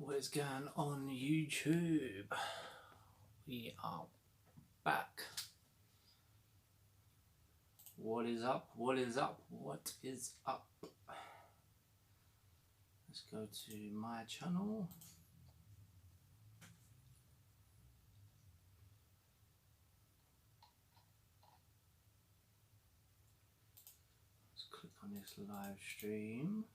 What is going on YouTube? We are back. What is up? What is up? What is up? Let's go to my channel. Let's click on this live stream.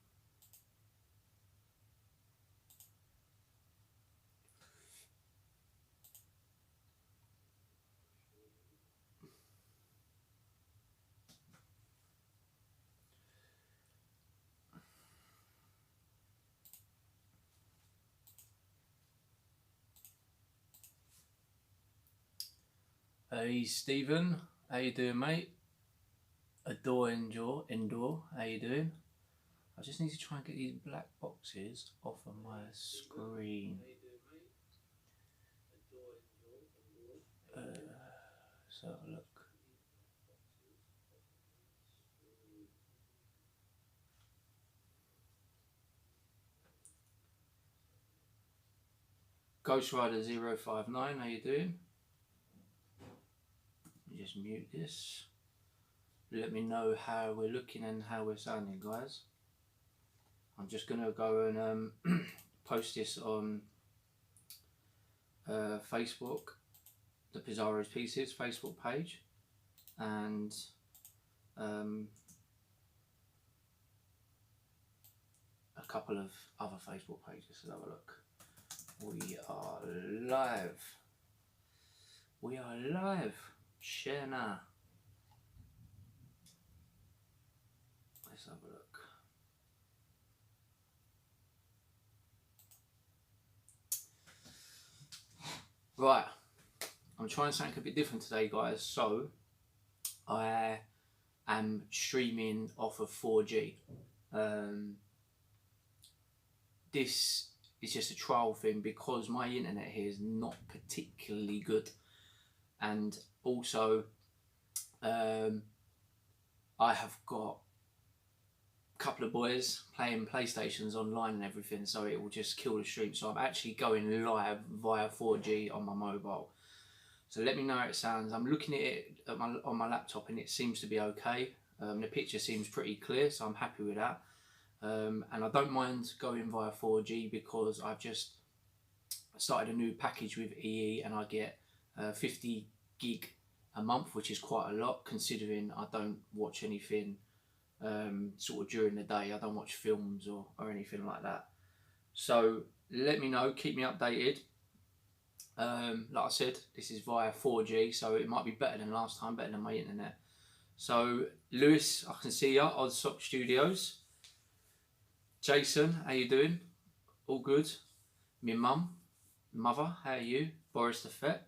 Hey Stephen, how you doing, mate? Adore Indoor, how you doing? I just need to try and get these black boxes off of my screen. So look. Ghost Rider 059, how you doing? Let me just mute this. Let me know how we're looking and how we're sounding, guys. I'm just gonna go and post this on Facebook, the Pizarro's Pieces Facebook page, and a couple of other Facebook pages. Let's have a look. We are live. We are live. Share now. Let's have a look. Right, I'm trying something a bit different today, guys. So I am streaming off of 4G. This is just a trial thing because my internet here is not particularly good, and also I have got a couple of boys playing PlayStations online and everything, so it will just kill the stream. So I'm actually going live via 4G on my mobile. So let me know how it sounds. I'm looking at it on my laptop and it seems to be okay. The picture seems pretty clear, so I'm happy with that. And I don't mind going via 4G because I've just started a new package with EE and I get 50 gig a month, which is quite a lot considering I don't watch anything sort of during the day. I don't watch films or anything like that. So let me know, keep me updated. Like I said, this is via 4G, so it might be better than last time, better than my internet. So Lewis, I can see you, Odd Sock Studios. Jason, how you doing? All good. My mother, how are you? Boris the Fet,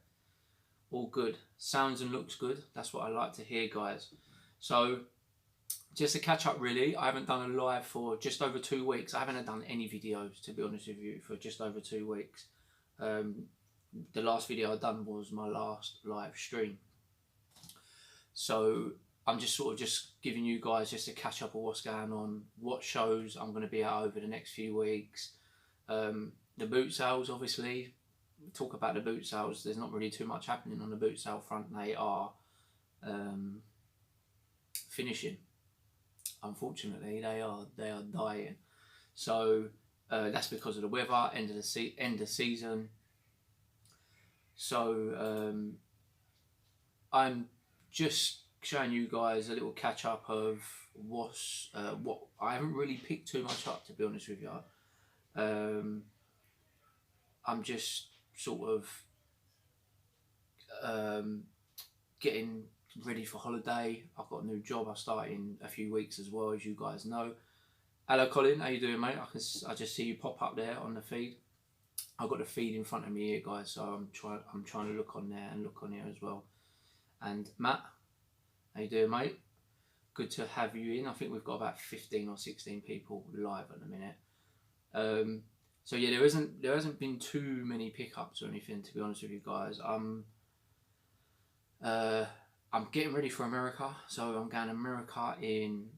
all good. Sounds and looks good. That's what I like to hear, guys. So just to catch up, really, I haven't done a live for just over 2 weeks. I haven't done any videos, to be honest with you, for just over 2 weeks. The last video I done was my last live stream. So I'm just sort of just giving you guys just a catch up of what's going on, what shows I'm going to be at over the next few weeks. The boot sales, obviously, we talk about the boot sales. There's not really too much happening on the boot sale front. They are finishing. Unfortunately, they are dying. So that's because of the weather, end of season. So I'm just showing you guys a little catch up of what I haven't really picked too much up, to be honest with you. I'm just sort of getting ready for holiday. I've got a new job I start in a few weeks as well, as you guys know. Hello Colin, how you doing, mate? I just see you pop up there on the feed. I've got the feed in front of me here, guys, so I'm trying to look on there and look on here as well. And Matt, how you doing, mate? Good to have you in. I think we've got about 15 or 16 people live at the minute. So yeah, there hasn't been too many pickups or anything, to be honest with you guys. I'm getting ready for America, so I'm going to America in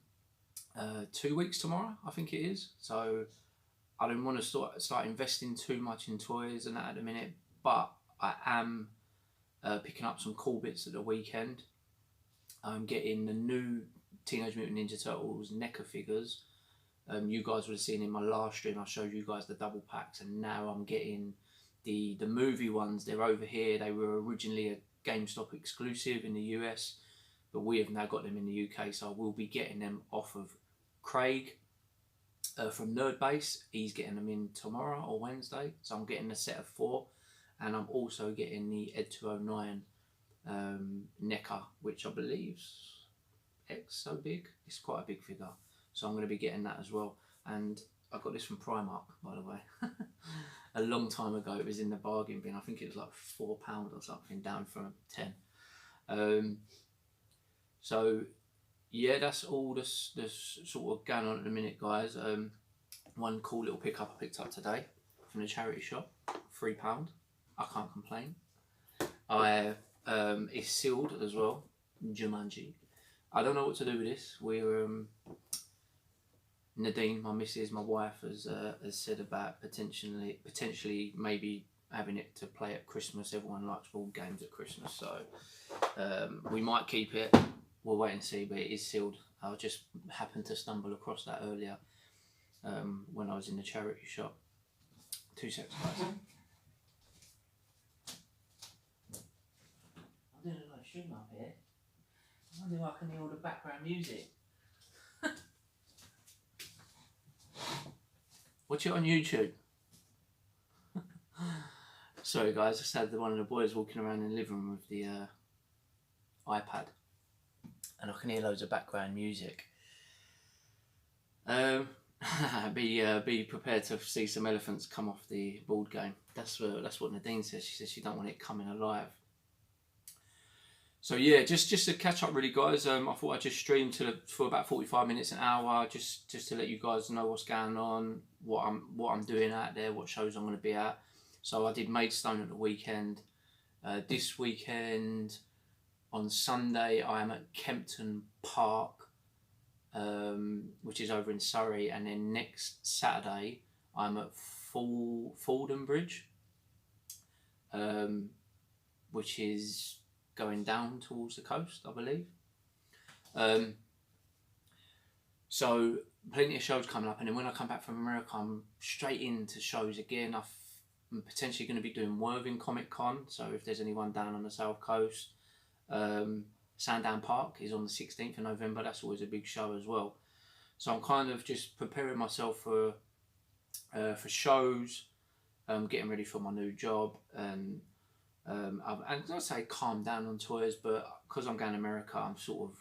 2 weeks tomorrow, I think it is. So I don't want to start investing too much in toys and that at the minute, but I am picking up some cool bits at the weekend. I'm getting the new Teenage Mutant Ninja Turtles NECA figures. You guys would have seen in my last stream, I showed you guys the double packs, and now I'm getting the movie ones. They're over here. They were originally a GameStop exclusive in the US, but we have now got them in the UK, so I will be getting them off of Craig from Nerdbase. He's getting them in tomorrow or Wednesday, so I'm getting a set of 4, and I'm also getting the Ed 209 NECA, which I believe's so big. It's quite a big figure, so I'm going to be getting that as well. And I got this from Primark, by the way. A long time ago. It was in the bargain bin. I think it was like £4 or something, down from 10. So yeah, that's all this sort of going on at the minute, guys. One cool little pickup I picked up today from the charity shop, £3. I can't complain. It's sealed as well, Jumanji. I don't know what to do with this. We're Nadine, my missus, my wife, has said about potentially maybe having it to play at Christmas. Everyone likes board games at Christmas, so we might keep it. We'll wait and see, but it is sealed. I just happened to stumble across that earlier when I was in the charity shop. 2 seconds, guys. I'm doing a live stream up here. I wonder if I can hear all the background music. Watch it on YouTube. Sorry guys, I just had one of the boys walking around in the living room with the iPad, and I can hear loads of background music. Be prepared to see some elephants come off the board game. That's what Nadine says. She says she don't want it coming alive. So yeah, just to catch up really, guys. I thought I'd just stream for about 45 minutes, an hour, just to let you guys know what's going on, what I'm doing out there, what shows I'm going to be at. So I did Maidstone at the weekend. This weekend on Sunday I am at Kempton Park, which is over in Surrey, and then next Saturday I'm at Fordham Bridge, which is going down towards the coast, I believe. So plenty of shows coming up, and then when I come back from America, I'm straight into shows again. I'm potentially going to be doing Worthing Comic Con, so if there's anyone down on the south coast, Sandown Park is on the 16th of November. That's always a big show as well. So I'm kind of just preparing myself for shows, getting ready for my new job, and I say calm down on tours, but because I'm going to America, I'm sort of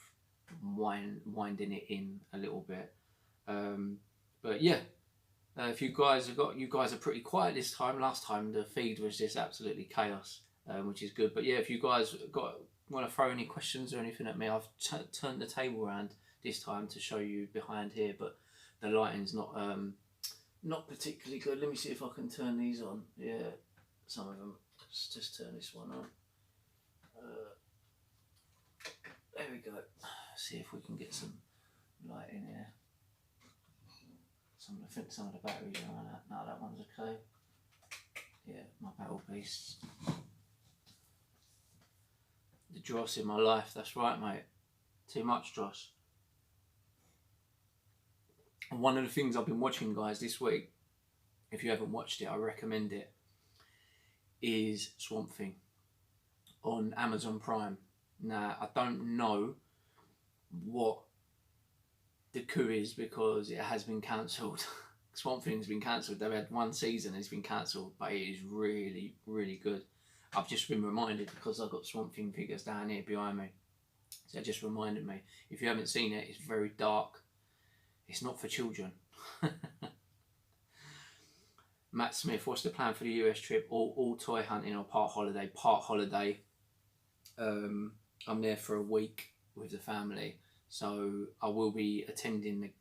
winding it in a little bit. But yeah, if you guys are pretty quiet this time. Last time the feed was just absolutely chaos, which is good. But yeah, if you guys want to throw any questions or anything at me, I've turned the table around this time to show you behind here, but the lighting's not particularly good. Let me see if I can turn these on. Yeah, some of them. Let's just turn this one on. There we go. See if we can get some light in here. I think some of the batteries are on that. No, that one's okay. Yeah, my battle piece. The dross in my life, that's right, mate. Too much dross. And one of the things I've been watching, guys, this week, if you haven't watched it, I recommend it, is Swamp Thing on Amazon Prime. Now, I don't know what the coup is because it has been cancelled. Swamp Thing's been cancelled. They've had one season and it's been cancelled, but it is really, really good. I've just been reminded because I've got Swamp Thing figures down here behind me. So it just reminded me. If you haven't seen it, it's very dark. It's not for children. Matt Smith, what's the plan for the US trip? All toy hunting or part holiday? Part holiday. I'm there for a week with the family, so I will be attending the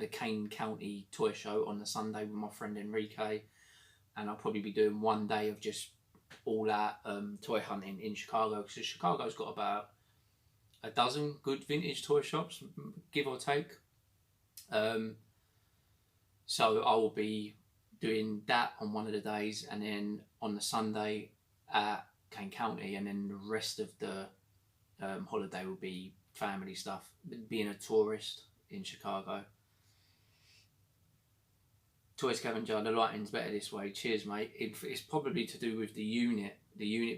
Kane County Toy Show on the Sunday with my friend Enrique, and I'll probably be doing one day of just all out toy hunting in Chicago, because Chicago's got about a dozen good vintage toy shops, give or take. So I will be doing that on one of the days, and then on the Sunday at Kane County, and then the rest of the holiday will be family stuff. Being a tourist in Chicago. Toy scavenger, the lighting's better this way. Cheers, mate. It's probably to do with the unit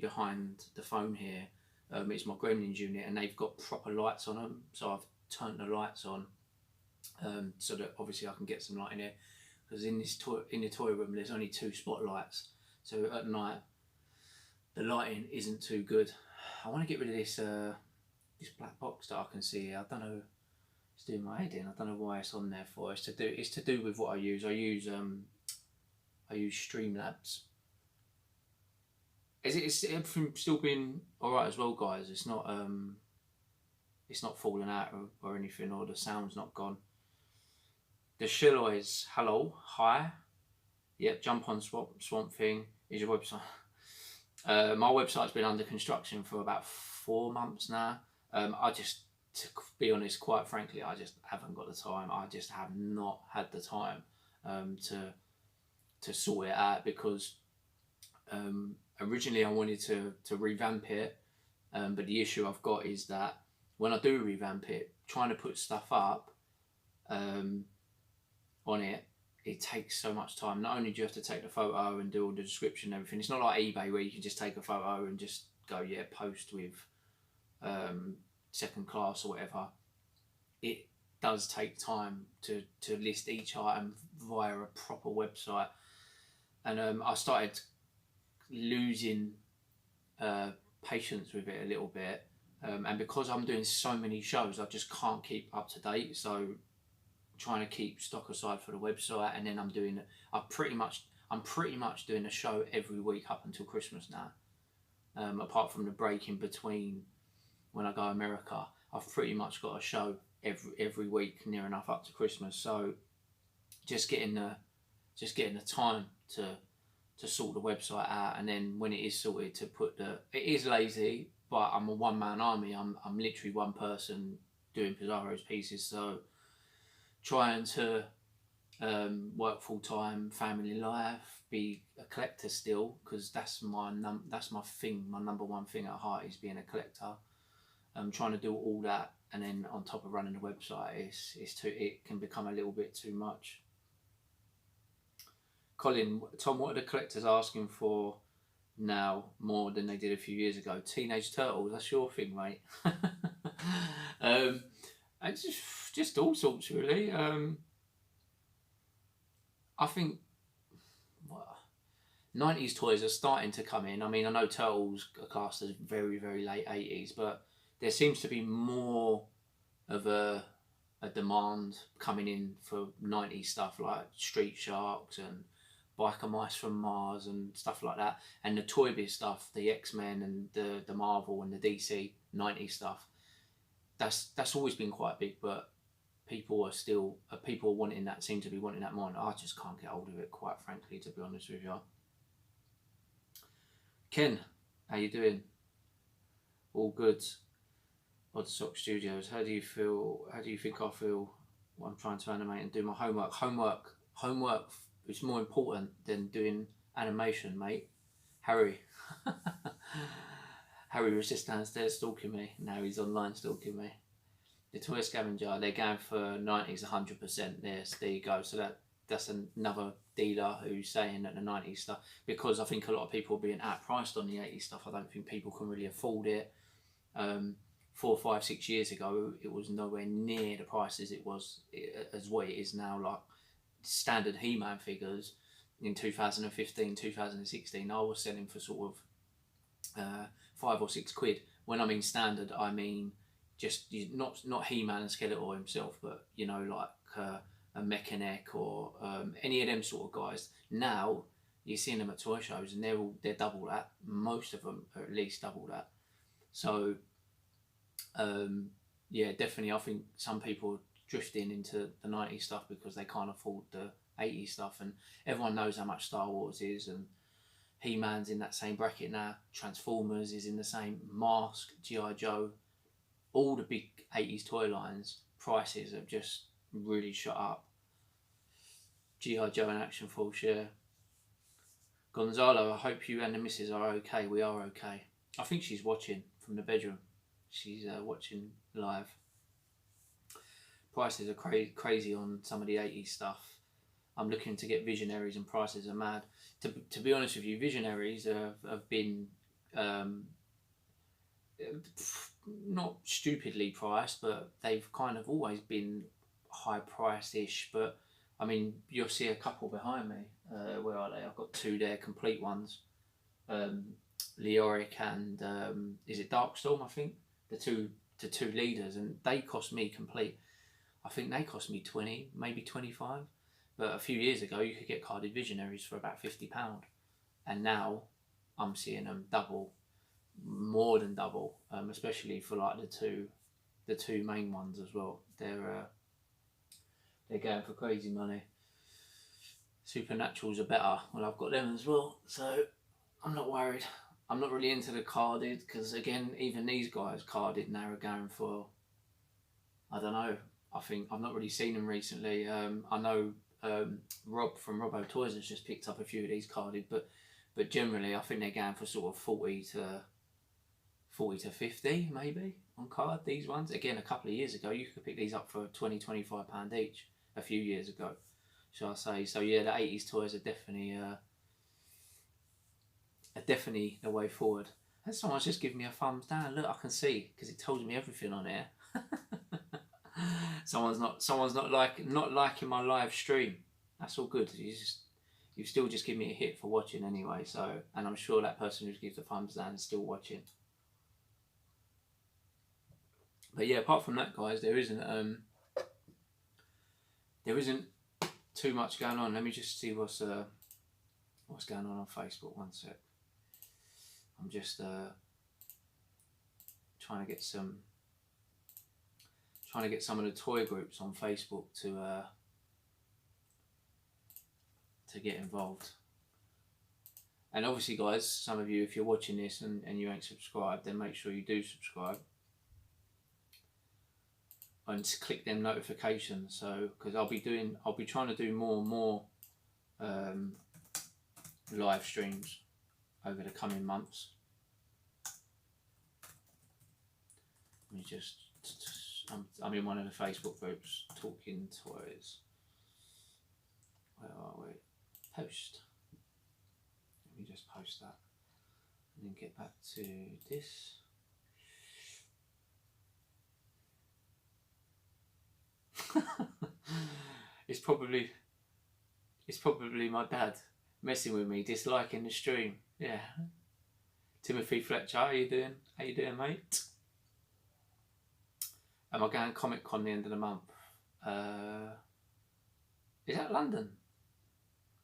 behind the phone here. It's my Gremlins unit, and they've got proper lights on them. So I've turned the lights on, so that obviously I can get some light in here. Because in the toy room, there's only 2 spotlights. So at night, the lighting isn't too good. I want to get rid of this this black box that I can see here. I don't know. It's doing my head in. I don't know why it's on there for. It's to do with what I use. I use Streamlabs. Is everything still been alright as well, guys? It's not falling out or anything, or the sound's not gone. The Shilloys, hello, hi. Yep, jump on Swamp Thing is your website. My website's been under construction for about 4 months now. To be honest, quite frankly, I just haven't got the time. I just have not had the time to sort it out, because originally I wanted to revamp it, but the issue I've got is that when I do revamp it, trying to put stuff up on it, it takes so much time. Not only do you have to take the photo and do all the description and everything, it's not like eBay where you can just take a photo and just go, yeah, post with second class or whatever. It does take time to list each item via a proper website, and I started losing patience with it a little bit, and because I'm doing so many shows, I just can't keep up to date. So trying to keep stock aside for the website, and then I'm pretty much doing a show every week up until Christmas now. Apart from the break in between when I go America, I've pretty much got a show every week near enough up to Christmas. So just getting the time to sort the website out, and then when it is sorted, to put it is lazy, but I'm a one-man army. I'm literally one person doing Pizarro's pieces, so trying to work full-time, family life, be a collector still, because that's my thing. My number one thing at heart is being a collector. Trying to do all that, and then on top of running the website, it can become a little bit too much. Colin, Tom, what are the collectors asking for now more than they did a few years ago? Teenage Turtles, that's your thing, mate. And just all sorts, really. I think 90s toys are starting to come in. I mean, I know Turtles are classed as very, very late 80s, but there seems to be more of a demand coming in for 90s stuff, like Street Sharks and Biker Mice from Mars and stuff like that. And the Toy Biz stuff, the X-Men and the Marvel and the DC 90s stuff, that's always been quite big, but people are wanting that, seem to be wanting that more, and I just can't get hold of it, quite frankly, to be honest with you. Ken, how you doing? All good. Odd Sock Studios. How do you think I feel when I'm trying to animate and do my homework? Homework is more important than doing animation, mate. Harry. Harry was just downstairs stalking me. Now he's online stalking me. The Toy Scavenger, they're going for 90s 100%. There you go. So that's another dealer who's saying that the 90s stuff, because I think a lot of people are being outpriced on the 80s stuff. I don't think people can really afford it. 4, 5, 6 years ago, it was nowhere near the prices it was as what it is now. Like standard He-Man figures in 2015, 2016, I was selling for sort of 5 or 6 quid. When I mean standard, I mean just not He-Man and Skeletor himself, but you know, like a Mechanic or any of them sort of guys. Now you're seeing them at toy shows and they're double that. Most of them are at least double that. So yeah, definitely I think some people are drifting into the 90s stuff because they can't afford the 80s stuff, and everyone knows how much Star Wars is, and He-Man's in that same bracket now, Transformers is in the same, Mask, G.I. Joe, all the big 80s toy lines, prices have just really shot up. G.I. Joe and Action Force, yeah. Gonzalo, I hope you and the missus are okay. We are okay. I think she's watching from the bedroom. She's watching live. Prices are crazy on some of the 80s stuff. I'm looking to get Visionaries and prices are mad. To be honest with you, Visionaries have been not stupidly priced, but they've kind of always been high priced-ish. But I mean, you'll see a couple behind me. Where are they? I've got two there, complete ones. Leoric and is it Darkstorm? I think the two leaders, and they cost me complete. I think they cost me 20, maybe 25. But a few years ago, you could get carded Visionaries for about £50, and now I'm seeing them double, more than double. Especially for like the two main ones as well. They're going for crazy money. Supernaturals are better. Well, I've got them as well, so I'm not worried. I'm not really into the carded because, again, even these guys carded now are going for, I don't know. I think I've not really seen them recently. I know Rob from Robbo Toys has just picked up a few of these carded, but generally I think they're going for sort of 40 to 50 maybe on card. These ones, again, a couple of years ago you could pick these up for £20-25 each. A few years ago, shall I say? So yeah, the 80s toys are definitely the way forward. And someone's just giving me a thumbs down. Look, I can see because it tells me everything on here. someone's not liking my live stream. That's all good. You still just give me a hit for watching anyway. So, and I'm sure that person who gives the thumbs down is still watching. But yeah, apart from that, guys, there isn't too much going on. Let me just see what's going on Facebook. One sec. I'm just trying to get some of the toy groups on Facebook to get involved. And obviously, guys, some of you, if you're watching this and you ain't subscribed, then make sure you do subscribe. And click them notifications, so because I'll be trying to do more and more live streams over the coming months. Let me just I'm in one of the Facebook groups, Talking Toys. Where are we? Post. Let me just post that and then get back to this. It's probably my dad messing with me, disliking the stream. Yeah. Timothy Fletcher, how you doing? How you doing, mate? Am I going Comic Con the end of the month? Is that London?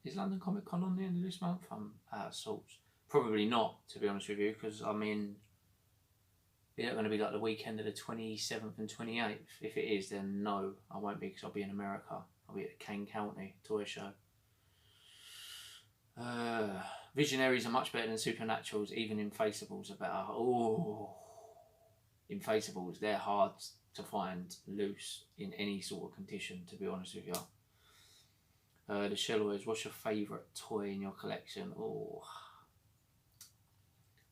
Is London Comic Con on the end of this month? I'm out of sorts. Probably not, to be honest with you, because I'm in. Is it going to be like the weekend of the 27th and 28th? If it is, then no, I won't be, because I'll be in America. I'll be at the Kane County Toy Show. Visionaries are much better than Supernaturals. Even Infaceables are better. Oh, Infaceables, they're hard to find loose in any sort of condition, to be honest with you. The Shellows, what's your favourite toy in your collection? Oh,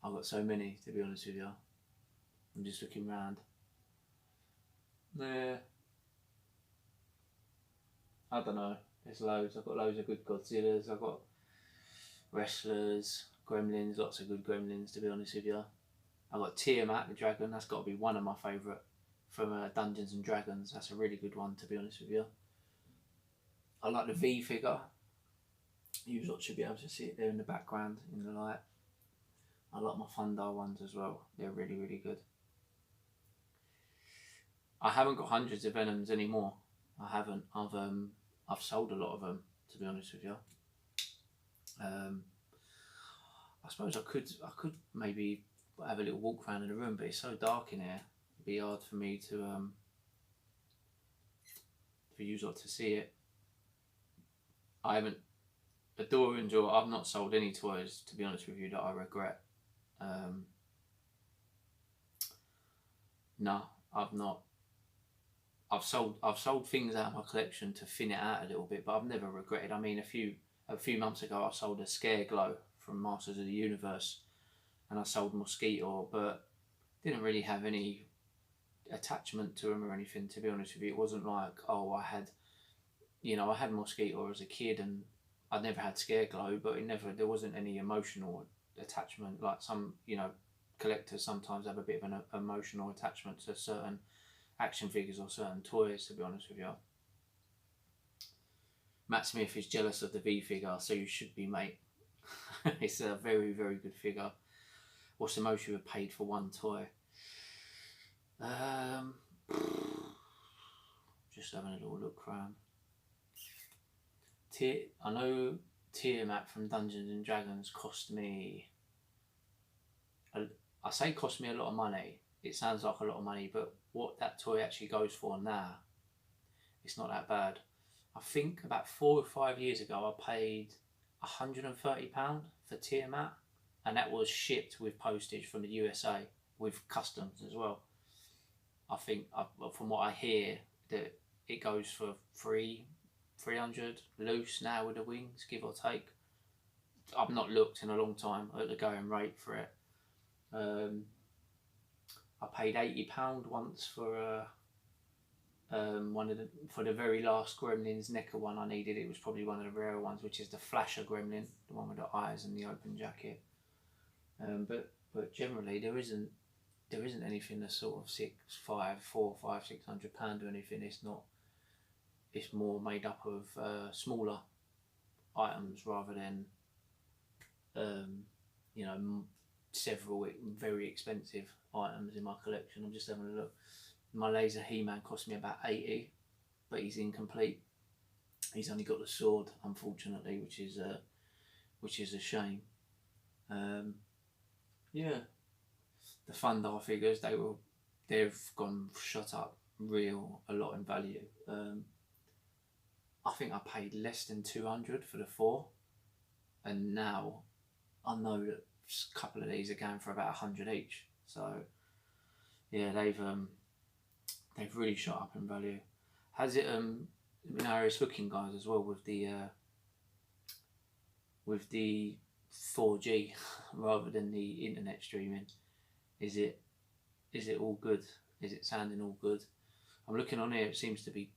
I've got so many, to be honest with you. I'm just looking round. Yeah. I don't know. There's loads. I've got loads of good Godzillas. I've got wrestlers, Gremlins, lots of good Gremlins, to be honest with you. I've got Tiamat the Dragon. That's got to be one of my favourite from Dungeons and Dragons. That's a really good one, to be honest with you. I like the V figure. You lot should be able to see it there in the background in the light. I like my Thundar ones as well. They're really, really good. I haven't got hundreds of Venoms anymore. I haven't. I've sold a lot of them, to be honest with you. I suppose I could maybe have a little walk around in the room, but it's so dark in here. It'd be hard for me to for you lot to see it. I haven't. Adore and Joy, I've not sold any toys, to be honest with you, that I regret. No, I've not. I've sold things out of my collection to thin it out a little bit, but I've never regretted. I mean, a few months ago, I sold a Scare Glow from Masters of the Universe, and I sold Mosquito, but didn't really have any attachment to them or anything. To be honest with you, it wasn't like, oh, I had Mosquito as a kid, and I'd never had Scare Glow, but there wasn't any emotional attachment. Like some, collectors sometimes have a bit of an emotional attachment to certain action figures or certain toys, to be honest with you. Matt Smith is jealous of the V figure, so you should be, mate. It's a very, very good figure. What's the most you have paid for one toy? Just having a little look around. I know Tiamat from Dungeons and Dragons cost me. I say cost me a lot of money. It sounds like a lot of money, but what that toy actually goes for now, it's not that bad. I think about 4 or 5 years ago, I paid £130 for Tiamat, and that was shipped with postage from the USA with customs as well. I think, from what I hear, that it goes for 300 loose now with the wings, give or take. I've not looked in a long time at the going rate for it. I paid £80 once for for the very last Gremlins NECA one I needed. It was probably one of the rarer ones, which is the Flasher Gremlin, the one with the eyes and the open jacket. But generally there isn't anything that's sort of £600 or anything. It's not. It's more made up of smaller items rather than several very expensive items in my collection. I'm just having a look. My laser He-Man cost me about 80, but he's incomplete. He's only got the sword, unfortunately, which is a shame. Yeah, the Thundar figures, they've gone shot up a lot in value. I think I paid less than 200 for the 4, and now I know that a couple of these are going for about 100 each. So yeah, they've really shot up in value. Has it Minari's hooking guys as well with the 4G rather than the internet streaming? Is it all good? Is it sounding all good? I'm looking on here. It seems to be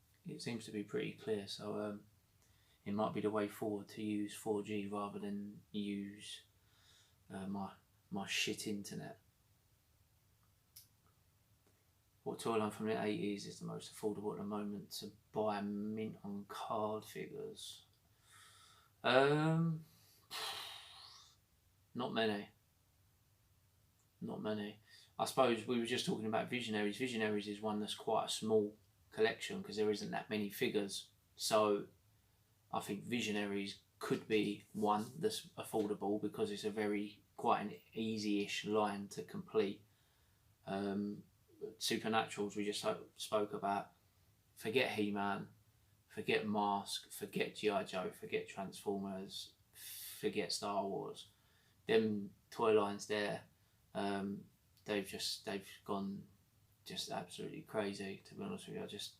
pretty clear. So it might be the way forward to use 4G rather than use my shit internet. What toy line from the 80s is the most affordable at the moment to buy mint on card figures? Not many. I suppose we were just talking about Visionaries. Visionaries is one that's quite a small collection because there isn't that many figures. So I think Visionaries could be one that's affordable because it's quite an easy-ish line to complete. Supernaturals we just spoke about. Forget He-Man, forget Mask, forget G.I. Joe, forget Transformers, forget Star Wars. Them toy lines there, they've gone just absolutely crazy, to be honest with you. I just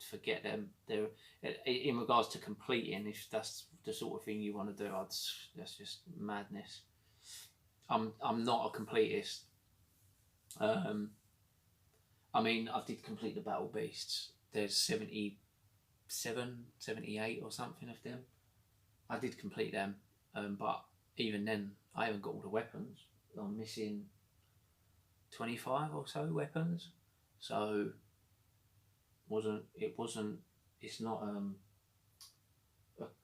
forget them. They're, in regards to completing, if that's the sort of thing you want to do, that's just madness. I'm not a completist. I mean, I did complete the Battle Beasts. There's 77, 78 or something of them. I did complete them, but even then, I haven't got all the weapons. I'm missing 25 or so weapons. So it's not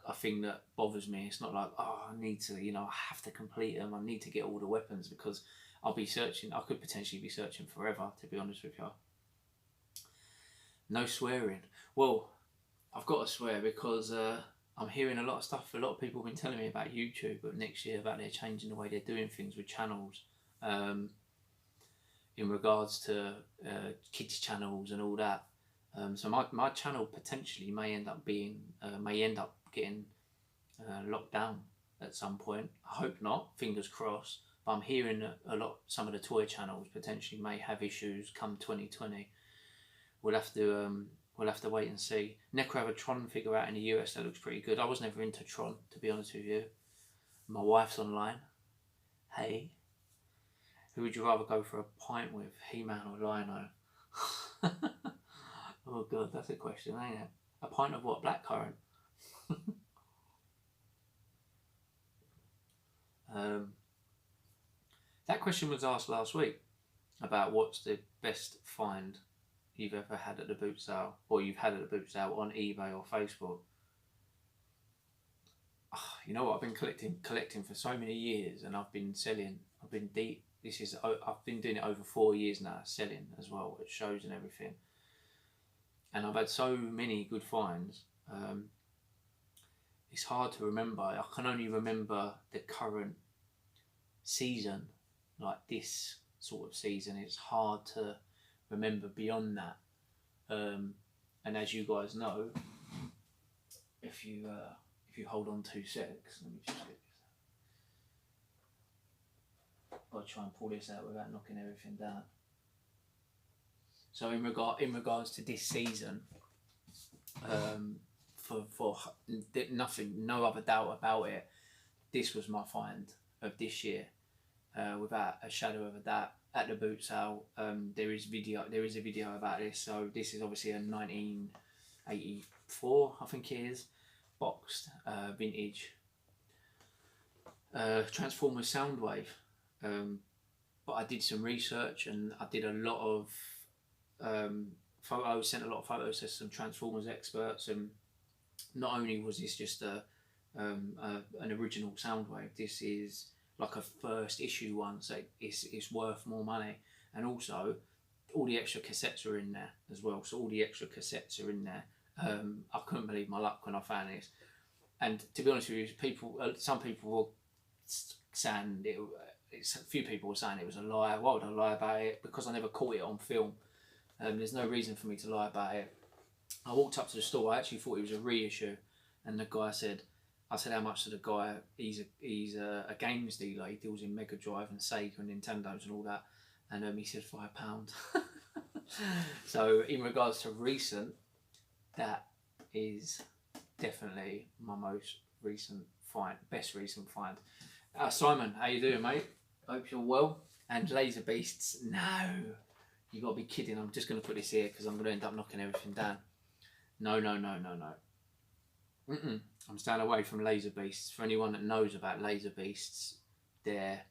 a thing that bothers me. It's not like, oh, I need to, I have to complete them. I need to get all the weapons because I'll be searching. I could potentially be searching forever, to be honest with you. No swearing. Well, I've got to swear because I'm hearing a lot of stuff. A lot of people have been telling me about YouTube, but next year about they're changing the way they're doing things with channels. In regards to kids channels and all that. So my channel potentially may end up getting locked down at some point. I hope not, fingers crossed. But I'm hearing some of the toy channels potentially may have issues come 2020. We'll have to we'll have to wait and see. Necro have a Tron figure out in the US that looks pretty good. I was never into Tron, to be honest with you. My wife's online. Hey, who would you rather go for a pint with, He-Man or Lion-O? Oh god, that's a question, ain't it? A pint of what? Blackcurrant? That question was asked last week about what's the best find you've ever had at the boot sale, or you've had at the boot sale on eBay or Facebook. Oh, you know what? I've been collecting for so many years, and I've been selling. I've been deep. I've been doing it over 4 years now, selling as well at shows and everything. And I've had so many good finds. It's hard to remember. I can only remember the current season, like this sort of season. It's hard to remember beyond that. And as you guys know, if you hold on 2 secs, let me just get this. I'll try and pull this out without knocking everything down. So in regards to this season, for nothing, no other doubt about it, this was my find of this year, without a shadow of a doubt. At the boot sale, there is a video about this. So this is obviously a 1984, I think it is, boxed vintage Transformers Soundwave. But I did some research and I did a lot of photos, sent a lot of photos to some Transformers experts, and not only was this just an original Soundwave, this is like a first issue one, so it's worth more money. And also all the extra cassettes are in there as well, so all the extra cassettes are in there. I couldn't believe my luck when I found this. And to be honest with you, some people were saying a few people were saying it was a lie. Why would I lie about it? Because I never caught it on film. There's no reason for me to lie about it. I walked up to the store. I actually thought it was a reissue, and the guy said, I said, how much to the guy? He's a games dealer. He deals in Mega Drive and Sega and Nintendos and all that. And he said £5. So in regards to recent, that is definitely my most recent find, best recent find. Simon, how you doing, mate? Hope you're well. And Laser Beasts, no, you got to be kidding. I'm just going to put this here because I'm going to end up knocking everything down. No. I'm staying away from Laser Beasts. For anyone that knows about Laser Beasts, they're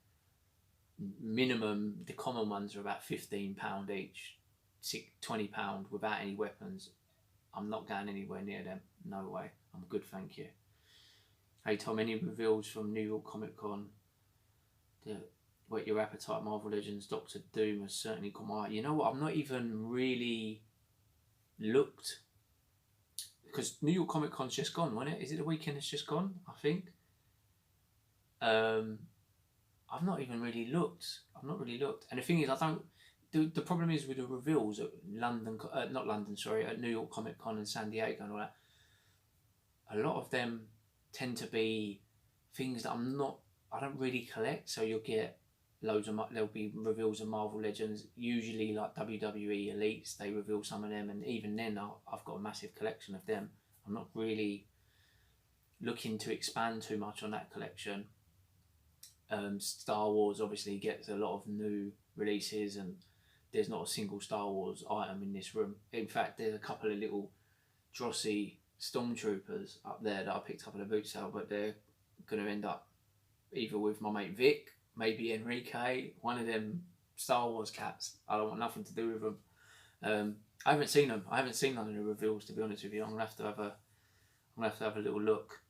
minimum, the common ones are about £15 each, £20 without any weapons. I'm not going anywhere near them. No way. I'm good, thank you. Hey Tom, any reveals from New York Comic Con? Whet your appetite, Marvel Legends, Doctor Doom has certainly come out. You know what? I've not even really looked, because New York Comic Con's just gone, wasn't it? Is it the weekend that's just gone? I think. I've not even really looked. And the thing is, I don't. The problem is with the reveals at at New York Comic Con and San Diego and all that. A lot of them tend to be things that I don't really collect. So you'll get there'll be reveals of Marvel Legends, usually like WWE Elites. They reveal some of them, and even then, I've got a massive collection of them. I'm not really looking to expand too much on that collection. Star Wars obviously gets a lot of new releases, and there's not a single Star Wars item in this room. In fact, there's a couple of little drossy Stormtroopers up there that I picked up at a boot sale, but they're going to end up either with my mate Vic, maybe Enrique, one of them Star Wars cats. I don't want nothing to do with them. I haven't seen them. I haven't seen none of the reveals, to be honest with you. I'm gonna have to have a little look.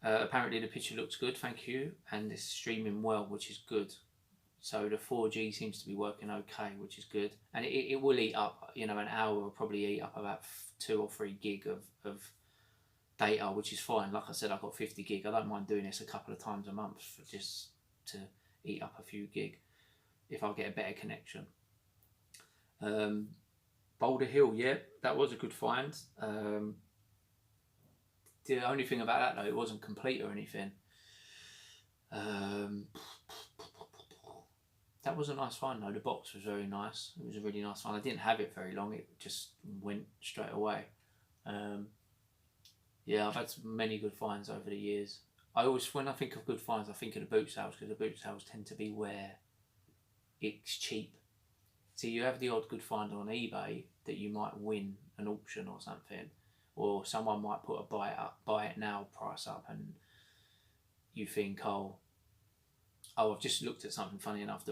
Apparently the picture looks good, thank you, and it's streaming well, which is good. So the 4G seems to be working okay, which is good, and it will eat up. An hour will probably eat up about 2 or 3 gig of data, which is fine. Like I said, I've got 50 gig. I don't mind doing this a couple of times a month just to eat up a few gig if I get a better connection. Boulder Hill, yeah, that was a good find. The only thing about that though, it wasn't complete or anything. that was a nice find though. The box was very nice. It was a really nice find. I didn't have it very long. It just went straight away. Um, yeah, I've had many good finds over the years. I always, when I think of good finds, I think of the boot sales, because the boot sales tend to be where it's cheap. See, you have the odd good find on eBay that you might win an auction or something, or someone might put a buy it now price up, and you think, I've just looked at something funny enough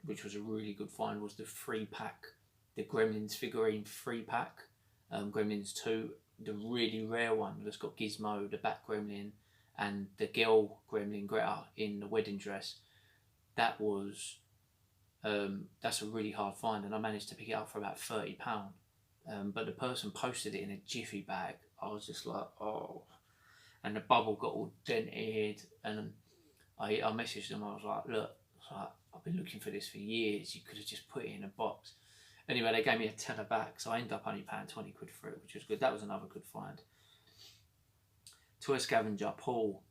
which was a really good find, was the 3-pack, the Gremlins figurine 3-pack, Gremlins 2, the really rare one that's got Gizmo, the Bat Gremlin, and the girl Gremlin Greta in the wedding dress. That was that's a really hard find, and I managed to pick it up for about £30. But the person posted it in a jiffy bag. I was just like, oh, and the bubble got all dented, and I messaged them. I was like, look, I've been looking for this for years. You could have just put it in a box. Anyway, they gave me a tenner back, so I ended up only paying 20 quid for it, which was good. That was another good find. Toy Scavenger, Paul,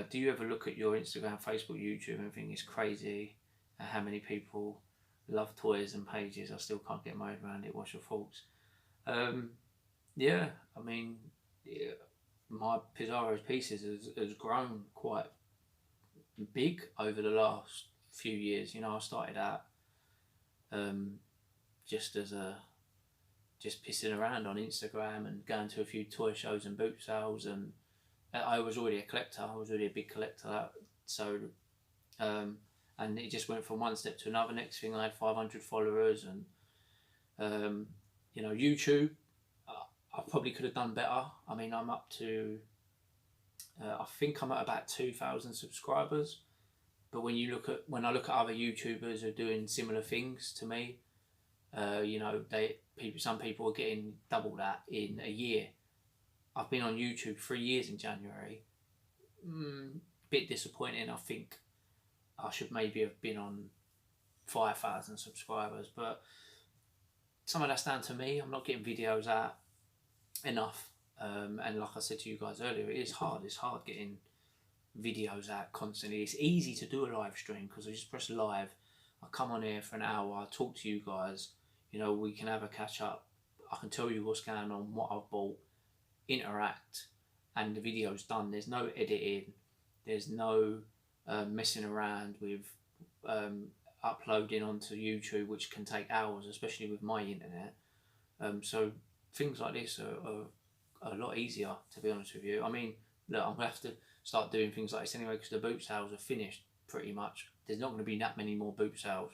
do you ever look at your Instagram, Facebook, YouTube and think it's crazy how many people love toys and pages? I still can't get my head around it. What's your thoughts? Yeah, I mean, yeah, my Pizarro's pieces has grown quite big over the last few years. You know, I started out just pissing around on Instagram and going to a few toy shows and boot sales, and I was already a collector. I was already a big collector, so and it just went from one step to another. Next thing, I had 500 followers, and you know, YouTube, I probably could have done better. I mean, I'm up to I think I'm at about 2,000 subscribers. But when I look at other YouTubers who are doing similar things to me, you know, some people are getting double that in a year. I've been on YouTube 3 years in January. Bit disappointing. I think I should maybe have been on 5,000 subscribers, but some of that's down to me. I'm not getting videos out enough, and like I said to you guys earlier, it is hard. It's hard getting videos out constantly. It's easy to do a live stream because I just press live. I come on here for an hour. I talk to you guys. You know, we can have a catch up. I can tell you what's going on, what I've bought, interact, and the video's done. There's no editing. There's no messing around with uploading onto YouTube, which can take hours, especially with my internet. So things like this are a lot easier, to be honest with you. I mean, look, I'm going to have to start doing things like this anyway, because the boot sales are finished pretty much. There's not going to be that many more boot sales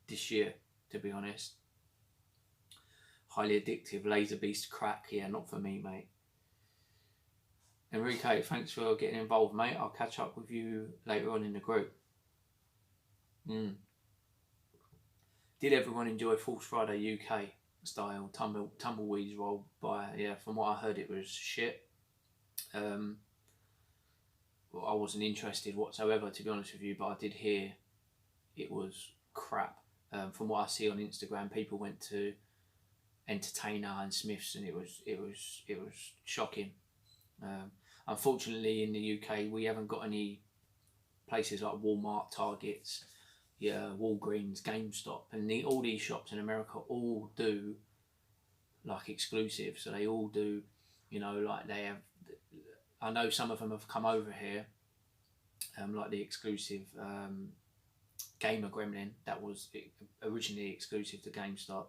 this year, to be honest. Highly addictive, laser beast crack, yeah, not for me, mate. Enrique, thanks for getting involved, mate. I'll catch up with you later on in the group. Did everyone enjoy False Friday UK style tumbleweeds rolled by? Yeah, from what I heard, it was shit. Well, I wasn't interested whatsoever, to be honest with you, but I did hear it was crap. From what I see on Instagram, people went to Entertainer and Smiths, and it was shocking. Unfortunately, in the UK, we haven't got any places like Walmart, Targets, Walgreens, GameStop, and all these shops in America all do like exclusive. So they all do, you know, like they have. I know some of them have come over here, like the exclusive Gamer Gremlin that was originally exclusive to GameStop,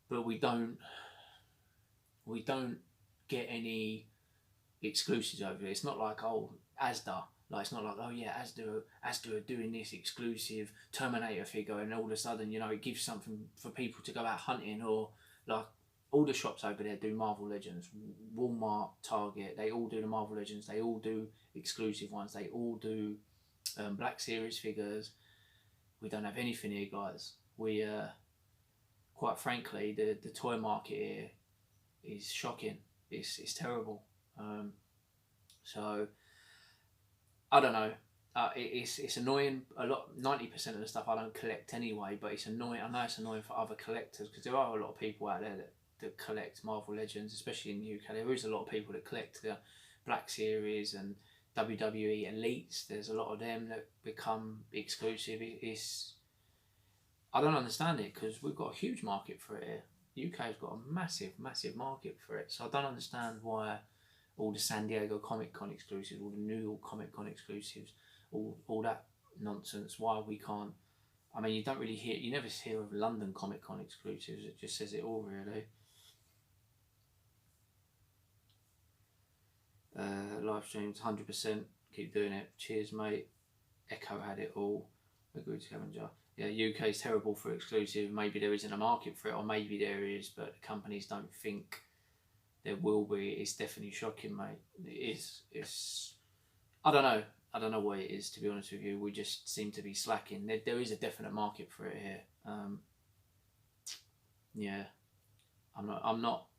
but we don't get any exclusives over here. It's not like Asda. Like, it's not like, oh yeah, Asda are doing this exclusive Terminator figure, and all of a sudden, you know, it gives something for people to go out hunting. Or like all the shops over there do Marvel Legends. Walmart, Target, they all do the Marvel Legends. They all do exclusive ones. They all do Black Series figures. We don't have anything here, guys. We quite frankly, the toy market here is shocking. It's terrible. So I don't know. It's annoying. 90% of the stuff I don't collect anyway, but it's annoying. I know it's annoying for other collectors, because there are a lot of people out there that collect Marvel Legends, especially in the UK. There is a lot of people that collect the Black Series and WWE elites. There's a lot of them that become exclusive. I don't understand it, because we've got a huge market for it here. The UK's got a massive, massive market for it. So I don't understand why all the San Diego Comic Con exclusives, all the New York Comic Con exclusives, all that nonsense, why we can't. I mean, you never hear of London Comic Con exclusives. It just says it all, really. Live streams, 100%. Keep doing it. Cheers, mate. Echo had it all. Agreed to Scavenger. Yeah, UK's terrible for exclusive. Maybe there isn't a market for it, or maybe there is, but the companies don't think there will be. It's definitely shocking, mate. It is. It's. I don't know. I don't know what it is, to be honest with you. We just seem to be slacking. There is a definite market for it here. Yeah, I'm not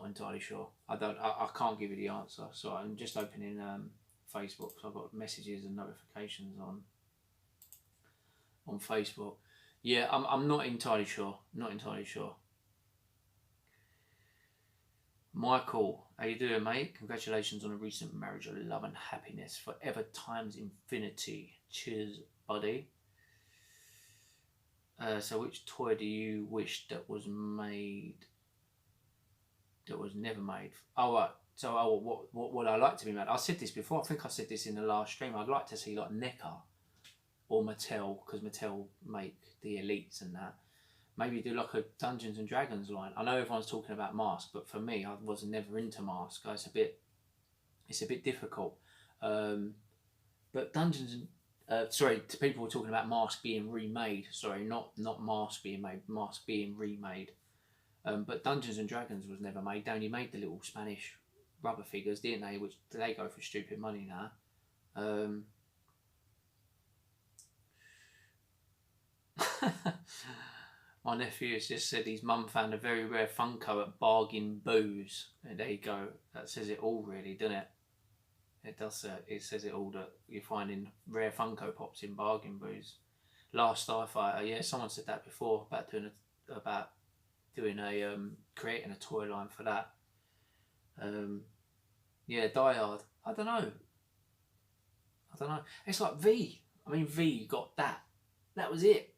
entirely sure. I can't give you the answer. So I'm just opening Facebook. So I've got messages and notifications on Facebook. Yeah, I'm not entirely sure. Not entirely sure. Michael, how you doing, mate? Congratulations on a recent marriage of love and happiness forever times infinity. Cheers, buddy. So which toy do you wish that was made? That was never made. Oh, right. So what would I like to be made? I said this before. I think I said this in the last stream. I'd like to see like NECA or Mattel, because Mattel make the elites and that. Maybe do like a Dungeons and Dragons line. I know everyone's talking about Mask, but for me, I was never into Mask. It's a bit difficult. But Dungeons and to people were talking about Mask being remade. Sorry, not Mask being made. Mask being remade. But Dungeons and Dragons was never made. They only made the little Spanish rubber figures, didn't they? Which they go for stupid money now. My nephew has just said his mum found a very rare Funko at Bargain Booze. And there you go. That says it all, really, doesn't it? It does. It says it all, that you're finding rare Funko Pops in Bargain Booze. Last Starfighter. Yeah, someone said that before about creating a toy line for that. Yeah, Die Hard. I don't know. It's like V. I mean, V got that. That was it.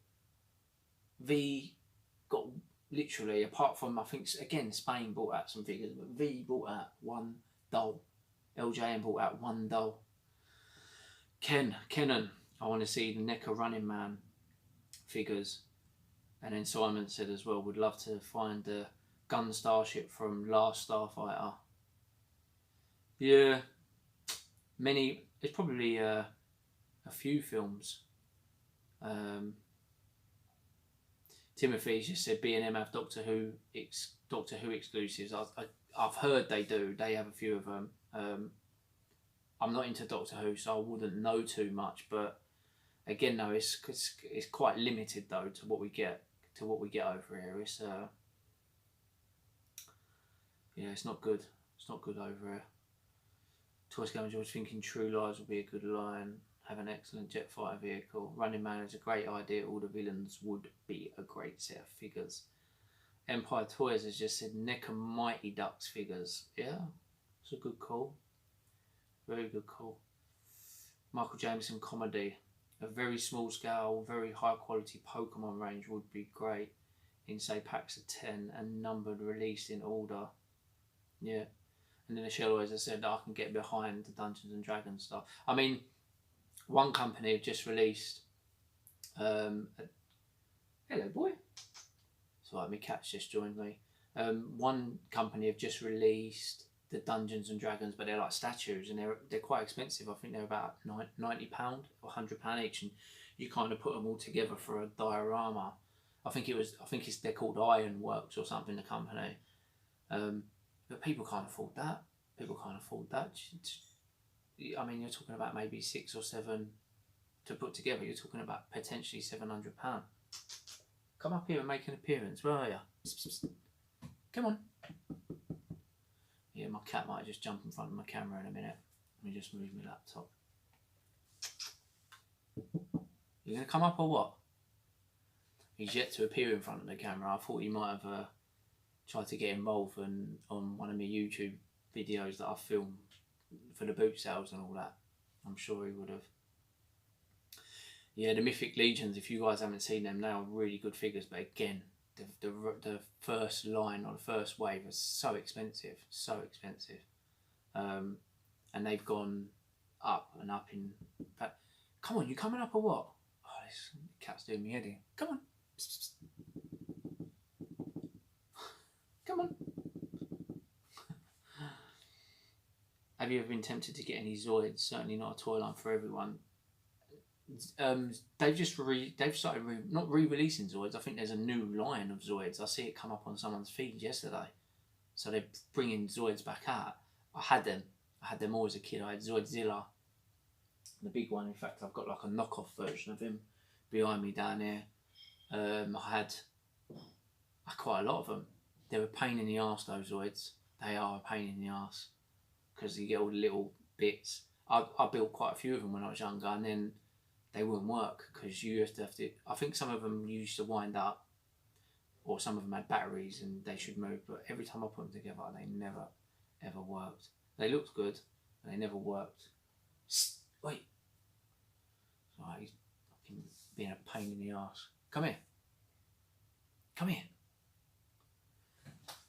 V got literally, apart from, I think, again, Spain brought out some figures, but V brought out one doll. LJN brought out one doll. Kenan, I want to see the NECA Running Man figures. And then Simon said as well, would love to find the gun starship from Last Starfighter. Yeah, there's probably a few films. Timothy's just said B&M have Doctor Who exclusives. I've heard they do. They have a few of them. I'm not into Doctor Who, so I wouldn't know too much. But again, no, it's quite limited though to what we get over here. It's it's not good. It's not good over here. Toy Scavenger was thinking True Lies would be a good line. Have an excellent jet fighter vehicle. Running Man is a great idea. All the villains would be a great set of figures. Empire Toys has just said NECA Mighty Ducks figures. Yeah, it's a good call. Very good call. Michael Jameson comedy. A very small scale, very high quality Pokemon range would be great in, say, packs of 10 and numbered, released in order. Yeah. And then the Shell always has said that I can get behind the Dungeons and Dragons stuff. I mean, one company have just released hello boy. It's like my cat's just joined me. One company have just released the Dungeons and Dragons, but they're like statues and they're quite expensive. I think they're about £90 or £100 each, and you kind of put them all together for a diorama. They're called Ironworks or something, the company. But people can't afford that. I mean, you're talking about maybe 6 or 7 to put together. You're talking about potentially £700. Come up here and make an appearance. Where are you? Come on. Yeah, my cat might just jump in front of my camera in a minute. Let me just move my laptop. You gonna come up or what? He's yet to appear in front of the camera. I thought he might have tried to get involved on one of my YouTube videos that I filmed for the boot sales and all that. I'm sure he would have. Yeah, the Mythic Legions, if you guys haven't seen them, they are really good figures, but again, the first line or the first wave was so expensive, and they've gone up and up in fact. Come on, you coming up or what? Oh, this cat's doing me head in. Come on. Come on. Have you ever been tempted to get any Zoids? Certainly not a toy line for everyone. They've started not re-releasing Zoids. I think there's a new line of Zoids. I see it come up on someone's feed yesterday. So they're bringing Zoids back out. I had them all as a kid. I had Zoidzilla, the big one. In fact, I've got like a knockoff version of him behind me down there. I had quite a lot of them. They were a pain in the arse, those Zoids. They are a pain in the arse because you get all the little bits. I built quite a few of them when I was younger, and then they wouldn't work because you have to. I think some of them used to wind up, or some of them had batteries and they should move. But every time I put them together, they never ever worked. They looked good, but they never worked. Wait. Right, he's fucking being a pain in the arse. Come here. Come here.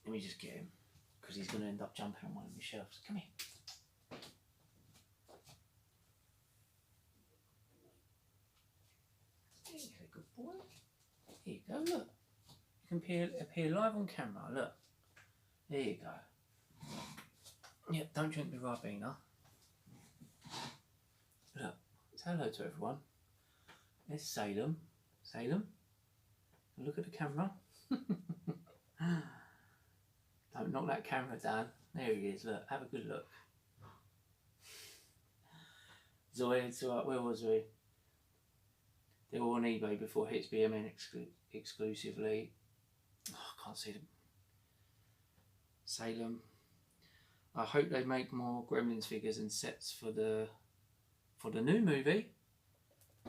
Let me just get him, because he's going to end up jumping on one of my shelves. Come here. There you go, good boy. Here you go, look. You can appear live on camera, look. There you go. Yep, don't drink the Ribena. Look, say hello to everyone. There's Salem. Salem, look at the camera. Don't knock that camera down. There he is, look, have a good look. Zoids, right, where was we? They were on eBay before Hits BMN exclusively. Oh, I can't see them. Salem. I hope they make more Gremlins figures and sets for the new movie.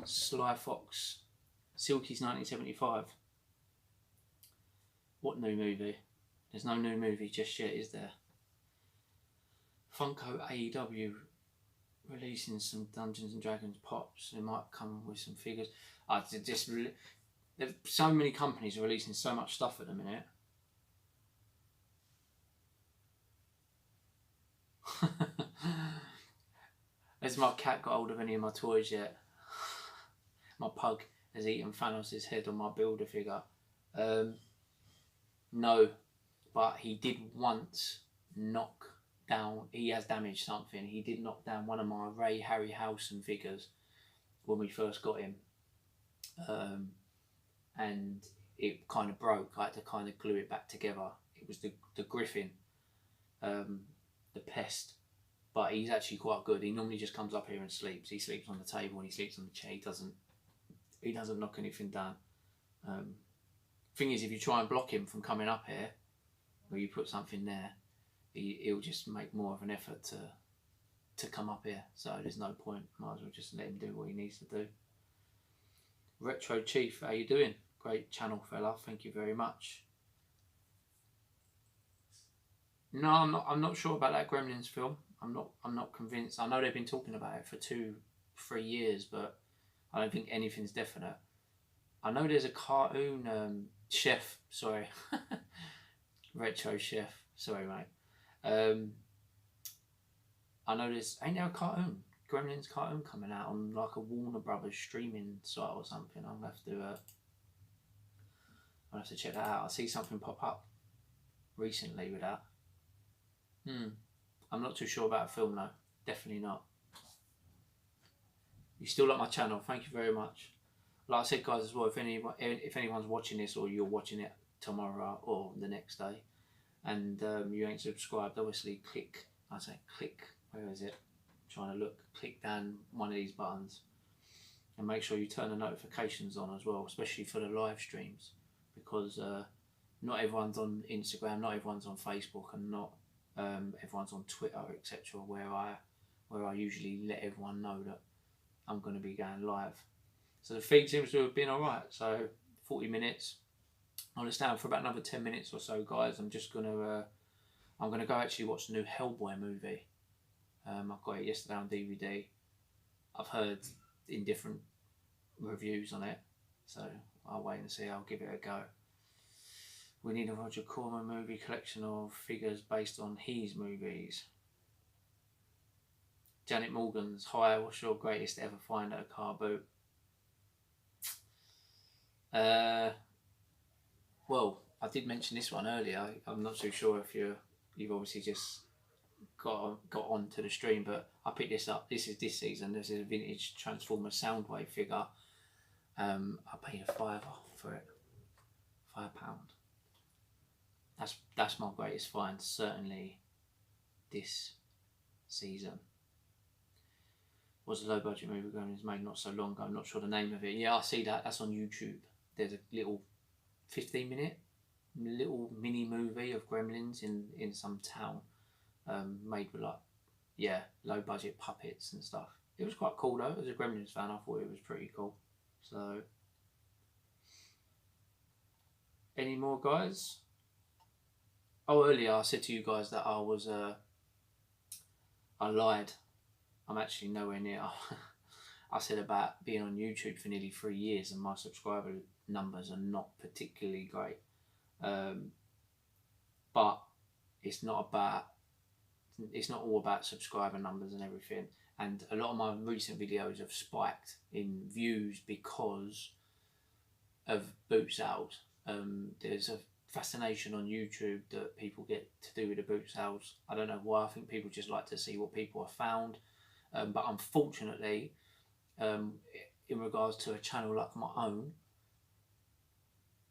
Sly Fox, Silky's 1975. What new movie? There's no new movie just yet, is there? Funko AEW releasing some Dungeons and Dragons pops. They might come with some figures. There's so many companies are releasing so much stuff at the minute. Has my cat got hold of any of my toys yet? My pug has eaten Thanos' head on my builder figure. No, but he did once knock down, he has damaged something. He did knock down one of my Ray Harryhausen figures when we first got him. And it kind of broke. I had to kind of glue it back together. It was the Griffin, the Pest. But he's actually quite good. He normally just comes up here and sleeps. He sleeps on the table and he sleeps on the chair. He doesn't knock anything down. Thing is, if you try and block him from coming up here, or you put something there, he'll just make more of an effort to come up here. So there's no point. Might as well just let him do what he needs to do. Retro Chief, how you doing? Great channel, fella. Thank you very much. No, I'm not sure about that Gremlins film. I'm not convinced. I know they've been talking about it for 2-3 years, but I don't think anything's definite. I know there's a cartoon chef. Sorry, Retro Chef. Sorry, mate. I know there's ain't there a cartoon, Gremlins cartoon coming out on like a Warner Brothers streaming site or something. I'll have to check that out. I see something pop up recently with that. I'm not too sure about a film though. Definitely not. You still like my channel? Thank you very much. Like I said, guys, as well, if anyone's watching this or you're watching it tomorrow or the next day, and you ain't subscribed, obviously click. Where is it? I'm trying to look. Click down one of these buttons, and make sure you turn the notifications on as well, especially for the live streams, because not everyone's on Instagram, not everyone's on Facebook, and not everyone's on Twitter, etc. Where I usually let everyone know that I'm going to be going live. So the feed seems to have been alright. So 40 minutes. I'll just stand for about another 10 minutes or so, guys. I'm just going to I'm going to go actually watch the new Hellboy movie. I got it yesterday on DVD. I've heard indifferent reviews on it, so I'll wait and see. I'll give it a go. We need a Roger Corman movie collection of figures based on his movies. Janet Morgan's, hi, what's your greatest ever find at a car boot? Well, I did mention this one earlier. I'm not too sure if you've obviously just got on to the stream, but I picked this up. This is this season. This is a vintage Transformer Soundwave figure. I paid £5 for it. £5. That's my greatest find, certainly this season. Was a low budget movie Gremlins made not so long ago. I'm not sure the name of it. Yeah, I see that. That's on YouTube. There's a little 15-minute little mini movie of Gremlins in some town, made with low budget puppets and stuff. It was quite cool though. As a Gremlins fan, I thought it was pretty cool. So, any more guys? Oh, earlier I said to you guys that I lied. I'm actually nowhere near. I said about being on YouTube for nearly 3 years and my subscriber numbers are not particularly great. But it's not all about subscriber numbers and everything. And a lot of my recent videos have spiked in views because of boot sales. There's a fascination on YouTube that people get to do with the boot sales. I don't know why. I think people just like to see what people have found. But unfortunately, in regards to a channel like my own,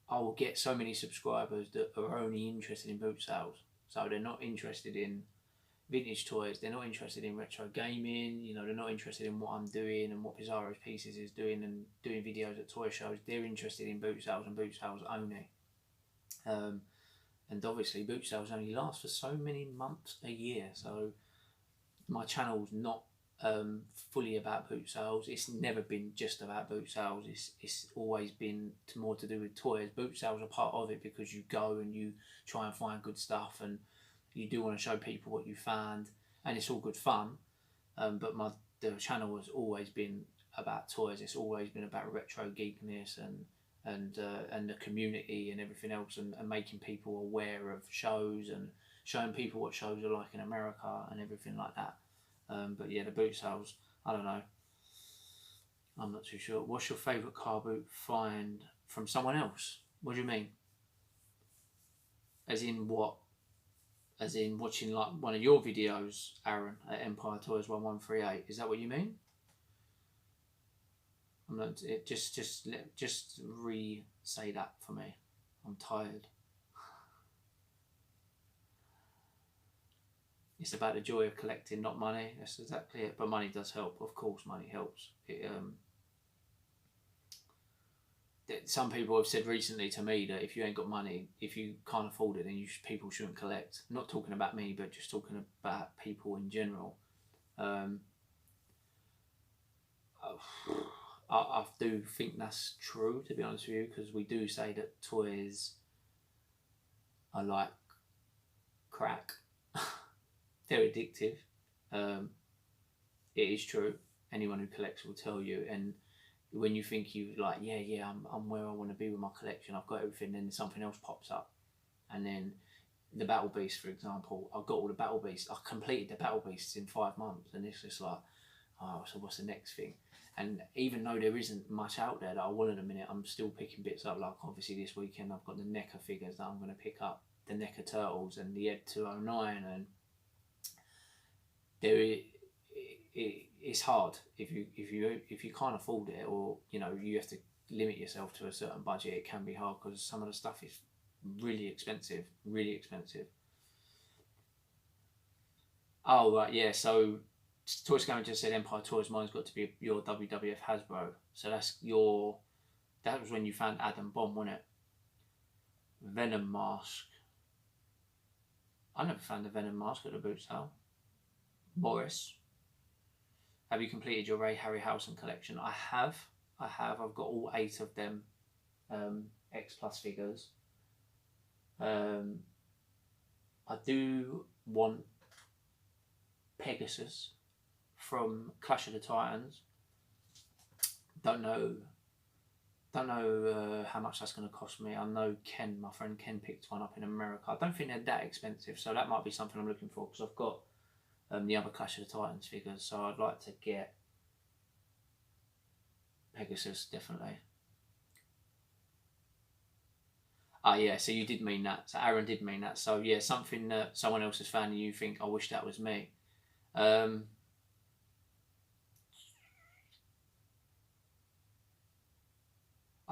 I will get so many subscribers that are only interested in boot sales. So they're not interested in vintage toys, they're not interested in retro gaming, they're not interested in what I'm doing and what Pizarro's Pieces is doing and doing videos at toy shows. They're interested in boot sales and boot sales only. And obviously boot sales only last for so many months a year. So my channel's not fully about boot sales. It's never been just about boot sales. It's always been more to do with toys. Boot sales are part of it because you go and you try and find good stuff and you do want to show people what you found, and it's all good fun. But the channel has always been about toys. It's always been about retro geekness and the community and everything else, and making people aware of shows and showing people what shows are like in America and everything like that. But yeah, the boot sales, I don't know. I'm not too sure. What's your favourite car boot find from someone else? What do you mean? As in what? As in watching like one of your videos, Aaron, at Empire Toys 1138. Is that what you mean? I'm not. Just re-say that for me. I'm tired. It's about the joy of collecting, not money. That's exactly it. But money does help. Of course, money helps. Some people have said recently to me that if you ain't got money, if you can't afford it, then people shouldn't collect. I'm not talking about me, but just talking about people in general. I do think that's true, to be honest with you, because we do say that toys are like crack. They're addictive. It is true. Anyone who collects will tell you. And when you think I'm where I want to be with my collection, I've got everything, then something else pops up. And then the Battle Beast, for example, I've got all the Battle Beasts. I completed the Battle Beasts in 5 months, and it's just like, oh, so what's the next thing? And even though there isn't much out there that I want at the minute, I'm still picking bits up. Like obviously this weekend I've got the NECA figures that I'm going to pick up, the NECA Turtles and the Ed 209, and it's hard if you can't afford it, or you have to limit yourself to a certain budget. It can be hard because some of the stuff is really expensive. Oh right, yeah. So Toy Scavenger just said Empire Toys. Mine's got to be your WWF Hasbro. So that was when you found Adam Bomb, wasn't it? Venom mask. I never found the Venom mask at the boot sale. Morris, have you completed your Ray Harryhausen collection? I have. I've got all 8 of them X Plus figures. I do want Pegasus from Clash of the Titans. Don't know how much that's going to cost me. I know Ken, my friend Ken, picked one up in America. I don't think they're that expensive, so that might be something I'm looking for, because I've got the other Clash of the Titans figures, so I'd like to get Pegasus, definitely. Ah, yeah, so you did mean that. So Aaron did mean that. So yeah, something that someone else has found and you think, I wish that was me. I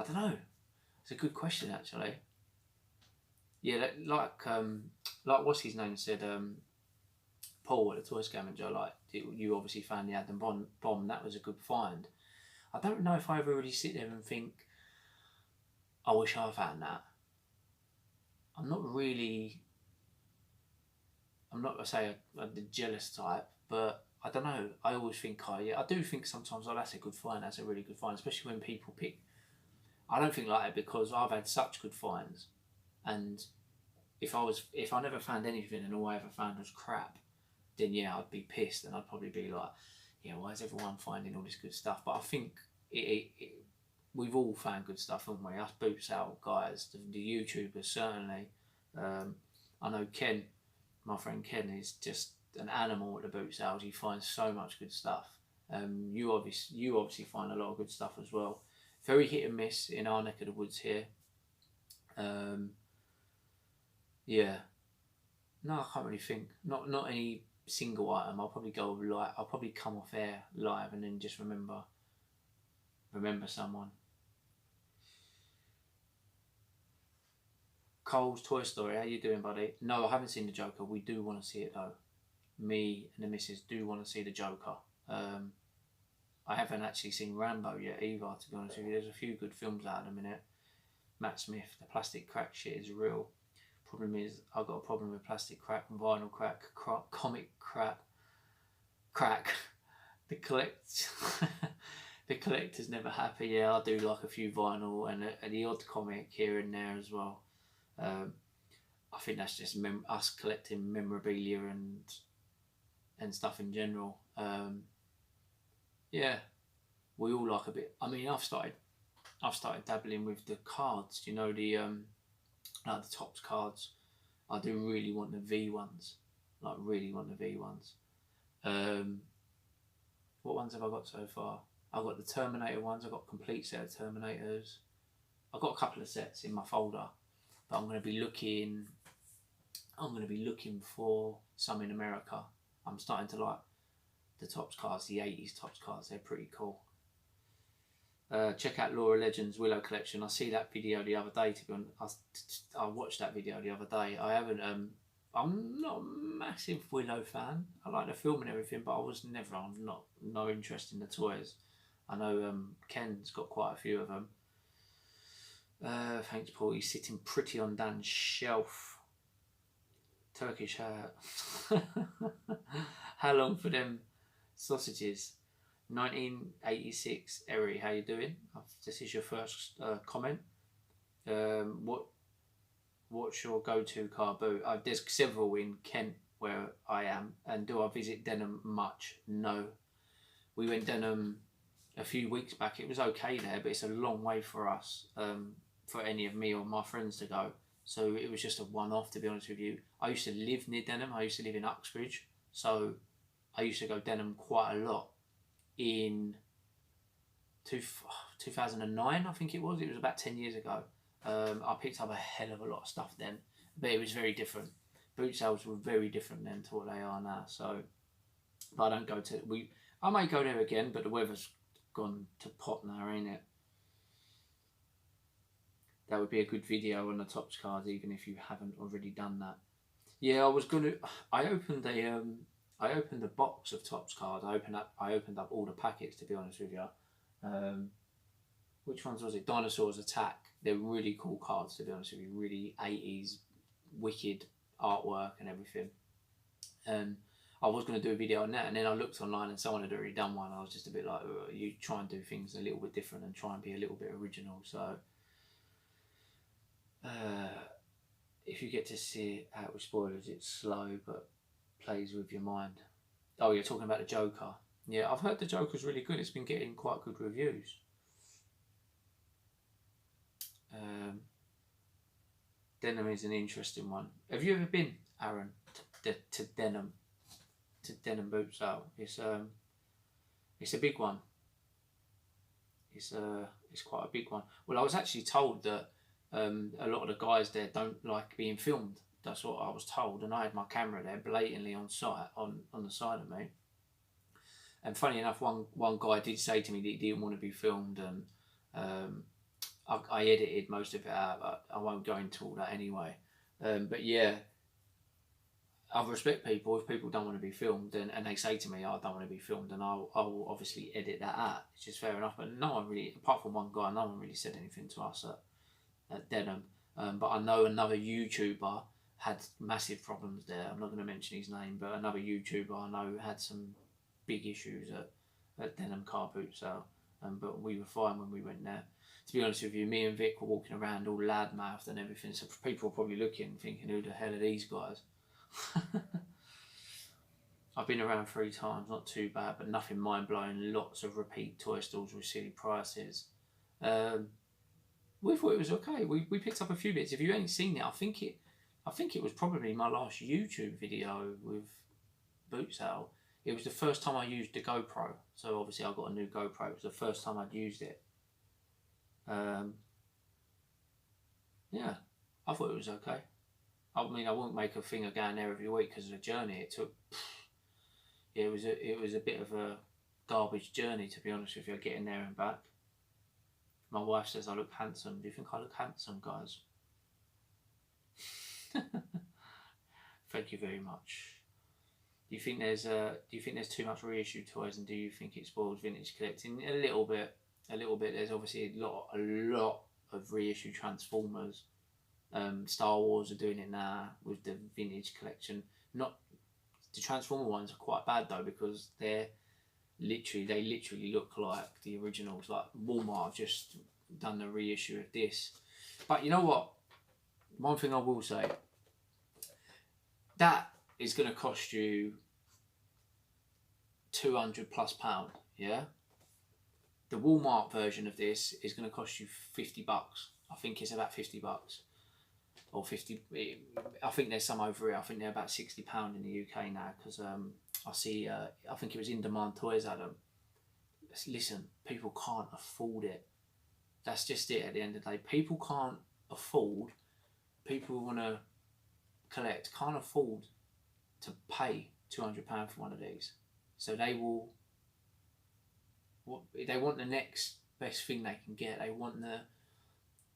don't know. It's a good question, actually. Yeah, like what's his name said, Paul at the Toy Scavenger, like you obviously found the Adam bomb. That was a good find. I don't know if I ever really sit there and think, I wish I found that. I'm not really. I'm not gonna say the jealous type, but I don't know. I always think, I do think sometimes, oh, that's a good find. That's a really good find, especially when people pick. I don't think like that, because I've had such good finds, and if I never found anything and all I ever found was crap, then yeah, I'd be pissed, and I'd probably be like, yeah, why is everyone finding all this good stuff? But I think we've all found good stuff, haven't we? Us Boots Out guys, the YouTubers certainly. I know Ken, my friend Ken, is just an animal at the Boots Out. He finds so much good stuff. You obviously find a lot of good stuff as well. Very hit and miss in our neck of the woods here. Yeah. No, I can't really think. Not any single item. I'll probably go live. I'll probably come off air live and then just remember someone. Cole's Toy Story. How you doing, buddy? No, I haven't seen the Joker. We do want to see it though. Me and the missus do want to see the Joker. I haven't actually seen Rambo yet either, to be honest with you. There's a few good films out at the minute. Matt Smith, the plastic crack shit is real. Problem is, I've got a problem with plastic crack, vinyl crack, comic crack. The the collector's never happy. Yeah, I do like a few vinyl and the odd comic here and there as well. I think that's just us collecting memorabilia and stuff in general. Yeah, we all like a bit. I mean, I've started dabbling with the cards. You know, the like the Topps cards. I do really want the V ones. Like really want the V ones. What ones have I got so far? I've got the Terminator ones. I've got a complete set of Terminators. I've got a couple of sets in my folder, but I'm going to be looking for some in America. I'm starting to like the Topps cards, the 80s Topps cards. They're pretty cool. Check out Laura Legends Willow collection. I see that video the other day. To be honest, I watched that video the other day. I haven't. I'm not a massive Willow fan. I like the film and everything, but I'm not no interest in the toys. I know Ken's got quite a few of them. Thanks, Paul. He's sitting pretty on Dan's shelf. Turkish hat. How long for them sausages? 1986. Eri, how you doing? This is your first comment. What's your go-to car boot? There's several in Kent where I am. And do I visit Denham much? No. We went Denham a few weeks back. It was okay there, but it's a long way for us, for any of me or my friends to go. So it was just a one-off, to be honest with you. I used to live near Denham. I used to live in Uxbridge. So I used to go Denham quite a lot. In 2009, I think it was about 10 years ago. I picked up a hell of a lot of stuff then, but it was very different. Boot sales were very different then to what they are now. So, but I don't go to I may go there again, but the weather's gone to pot now, ain't it? That would be a good video on the Topps cards, even if you haven't already done that. Yeah, I opened a box of Topps cards. I opened up all the packets, to be honest with you. Which ones was it? Dinosaurs Attack. They're really cool cards, to be honest with you. Really 80s, wicked artwork and everything. I was going to do a video on that, and then I looked online and someone had already done one. I was just a bit like, you try and do things a little bit different and try and be a little bit original. So, if you get to see it out with spoilers, it's slow but plays with your mind. Oh, you're talking about the Joker. Yeah, I've heard the Joker's really good. It's been getting quite good reviews. Denham is an interesting one. Have you ever been, Aaron, to Denham? To Denham boot sale? It's a big one. It's quite a big one. Well, I was actually told that a lot of the guys there don't like being filmed. That's what I was told, and I had my camera there blatantly on site on the side of me. And funny enough, one guy did say to me that he didn't want to be filmed, and I edited most of it out. But I won't go into all that anyway. But yeah, I respect people. If people don't want to be filmed, and they say to me, "I don't want to be filmed," and I will obviously edit that out, which is fair enough. But no one really, apart from one guy, no one really said anything to us at Denham. But I know another YouTuber had massive problems there. I'm not going to mention his name, but another YouTuber I know had some big issues at Denham car boot sale. But we were fine when we went there. To be honest with you, me and Vic were walking around all loudmouthed and everything, so people were probably looking, thinking, who the hell are these guys? I've been around 3 times, not too bad, but nothing mind-blowing. Lots of repeat toy stores with silly prices. We thought it was okay. We picked up a few bits. If you ain't seen it, I think it was probably my last YouTube video with boot sale. It was the first time I used the GoPro, so obviously I got a new GoPro. It was the first time I'd used it. Yeah, I thought it was okay. I mean, I wouldn't make a thing of going there every week because of the journey it took. Yeah, it was a bit of a garbage journey, to be honest with you, getting there and back. My wife says I look handsome. Do you think I look handsome, guys? Thank you very much. Do you think there's too much reissue toys, and do you think it spoils vintage collecting? A little bit. There's obviously a lot of reissue Transformers. Star Wars are doing it now with the vintage collection. Not the Transformer ones are quite bad though, because they literally look like the originals. Like Walmart have just done the reissue of this. But you know what? One thing I will say, that is going to cost you £200 plus, yeah? The Walmart version of this is going to cost you $50. I think it's about $50. Or 50, I think there's some over here. I think they're about £60 in the UK now, because I see, I think it was In Demand Toys had them. Listen, people can't afford it. That's just it at the end of the day. People can't afford, people who want to collect can't afford to pay £200 for one of these. So they want the next best thing they can get. They want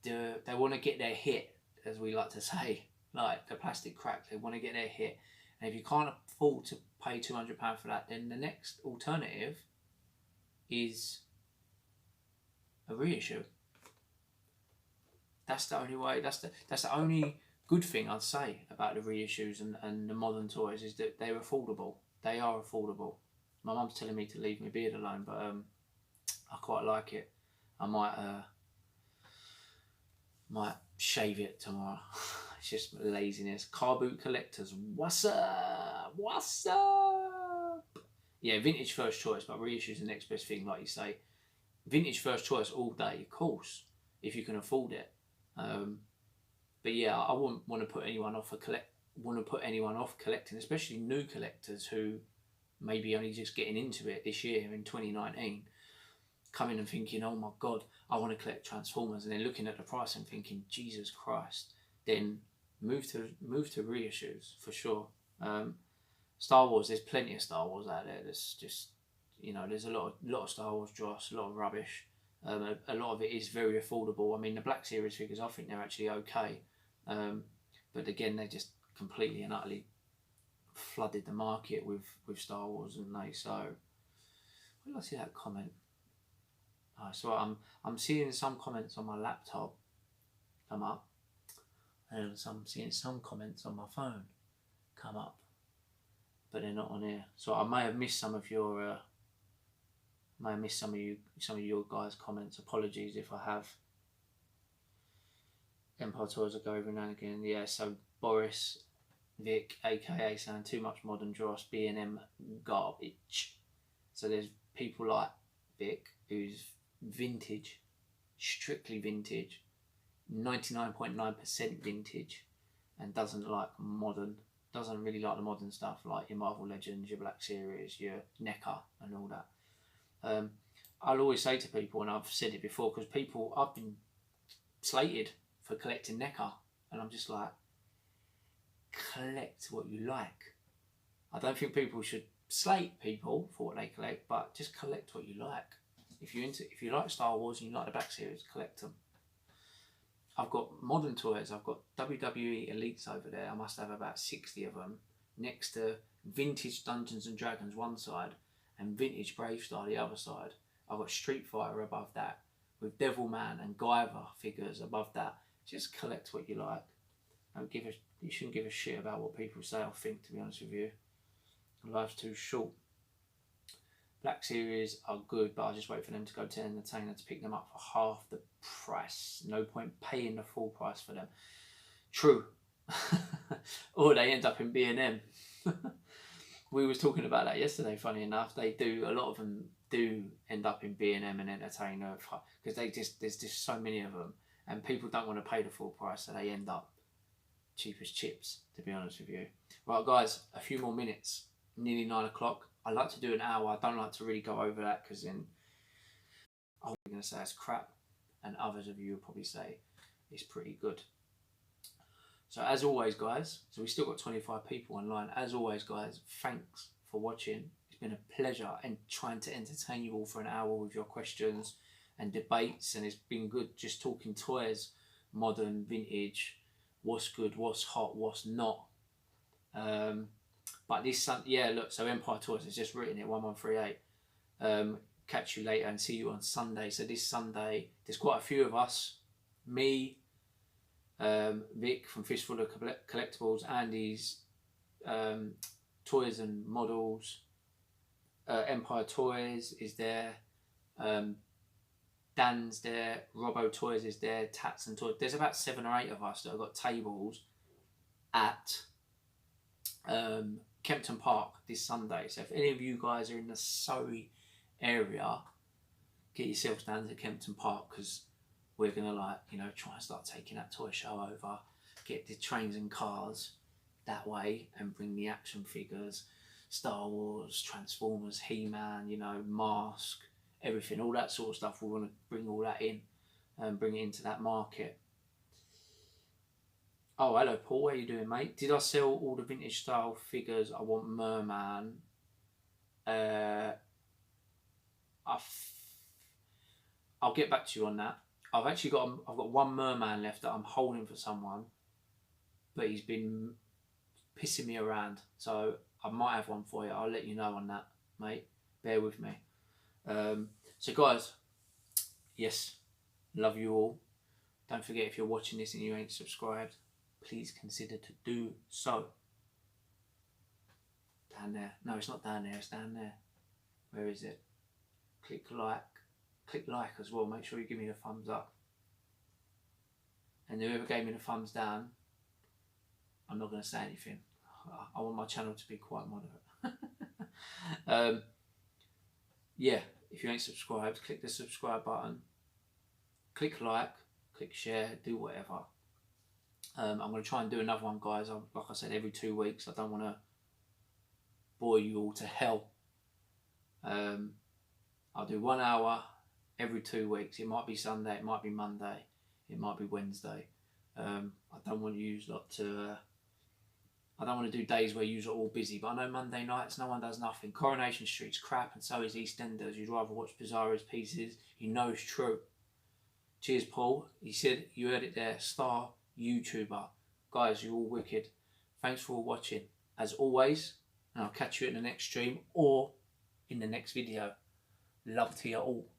they want to get their hit, as we like to say, like the plastic crack. They want to get their hit, and if you can't afford to pay £200 for that, then the next alternative is a reissue. That's the only way. That's the only good thing I'd say about the reissues and the modern toys, is that they're affordable. They are affordable. My mum's telling me to leave my beard alone, but I quite like it. I might shave it tomorrow. It's just laziness. Car boot collectors, what's up? What's up? Yeah, vintage first choice, but reissue's the next best thing, like you say. Vintage first choice all day, of course, if you can afford it. But yeah, I wouldn't want to put anyone off collecting, especially new collectors who may be only just getting into it this year in 2019. Coming and thinking, oh my God, I want to collect Transformers, and then looking at the price and thinking, Jesus Christ, then move to reissues for sure. Star Wars, there's plenty of Star Wars out there. There's just, there's a lot of Star Wars dross, a lot of rubbish. A lot of it is very affordable. I mean, the Black Series figures, I think they're actually okay. But again, they just completely and utterly flooded the market with Star Wars, and so. Where did I see that comment? So I'm seeing some comments on my laptop come up, and I'm seeing some comments on my phone come up, but they're not on here. So I may have missed some of your, some of your guys' comments. Apologies if I have. Empire Tours I go every now and again. Yeah, so Boris, Vic, aka saying too much modern dross, B&M garbage. So there's people like Vic, who's vintage, strictly vintage, 99.9% vintage, and doesn't like modern. Doesn't really like the modern stuff like your Marvel Legends, your Black Series, your NECA, and all that. I'll always say to people, and I've said it before, because I've been slated for collecting NECA, and I'm just like, collect what you like. I don't think people should slate people for what they collect, but just collect what you like. If you like Star Wars and you like the Black Series, collect them. I've got modern toys. I've got WWE Elites over there. I must have about 60 of them, next to vintage Dungeons and Dragons one side and vintage Bravestar the other side. I've got Street Fighter above that, with Devilman and Guyver figures above that. Just collect what you like. You shouldn't give a shit about what people say or think, to be honest with you. Life's too short. Black Series are good, but I'll just wait for them to go to Entertainer to pick them up for half the price. No point paying the full price for them. True. Or they end up in B&M. We was talking about that yesterday, funny enough. A lot of them do end up in B&M and Entertainer, because there's just so many of them, and people don't want to pay the full price, so they end up cheap as chips, to be honest with you. Right, guys, a few more minutes. Nearly 9 o'clock. I like to do an hour. I don't like to really go over that, because then I'm going to say it's crap, and others of you will probably say it's pretty good. So as always, guys, so we still got 25 people online. As always, guys, thanks for watching. It's been a pleasure and trying to entertain you all for an hour with your questions and debates, and it's been good just talking toys, modern, vintage, what's good, what's hot, what's not. But this yeah, look, so Empire Tours has just written it, 1138. Catch you later and see you on Sunday. So this Sunday, there's quite a few of us. Me, Vic from Fistful of Collectibles, Andy's Toys and Models, Empire Toys is there, Dan's there, Robbo Toys is there, Tats and Toys. There's about 7 or 8 of us that have got tables at Kempton Park this Sunday. So if any of you guys are in the Surrey area, get yourselves down to Kempton Park, because we're gonna try and start taking that toy show over, get the trains and cars that way, and bring the action figures, Star Wars, Transformers, He-Man, Mask, everything, all that sort of stuff. We want to bring all that in and bring it into that market. Oh, hello Paul, what are you doing, mate? Did I sell all the vintage style figures? I want Merman. I'll get back to you on that. I've got one Merman left that I'm holding for someone, but he's been pissing me around, so I might have one for you. I'll let you know on that, mate. Bear with me. So guys, yes, love you all. Don't forget, if you're watching this and you ain't subscribed, please consider to do so. Down there. No, it's not down there, it's down there. Where is it? Click like as well. Make sure you give me the thumbs up. And whoever gave me the thumbs down, I'm not going to say anything. I want my channel to be quite moderate. Yeah, if you ain't subscribed, click the subscribe button. Click like, click share, do whatever. I'm going to try and do another one, guys. Like I said, every 2 weeks. I don't want to bore you all to hell. I'll do 1 hour every 2 weeks. It might be Sunday, it might be Monday, it might be Wednesday. I don't want you lot to. I don't want to do days where you're all busy, but I know Monday nights no one does nothing. Coronation Street's crap, and so is EastEnders. You'd rather watch Pizarro's pieces. You know it's true. Cheers, Paul. He said, you heard it there. Star YouTuber. Guys, you're all wicked. Thanks for watching. As always, and I'll catch you in the next stream or in the next video. Love to you all.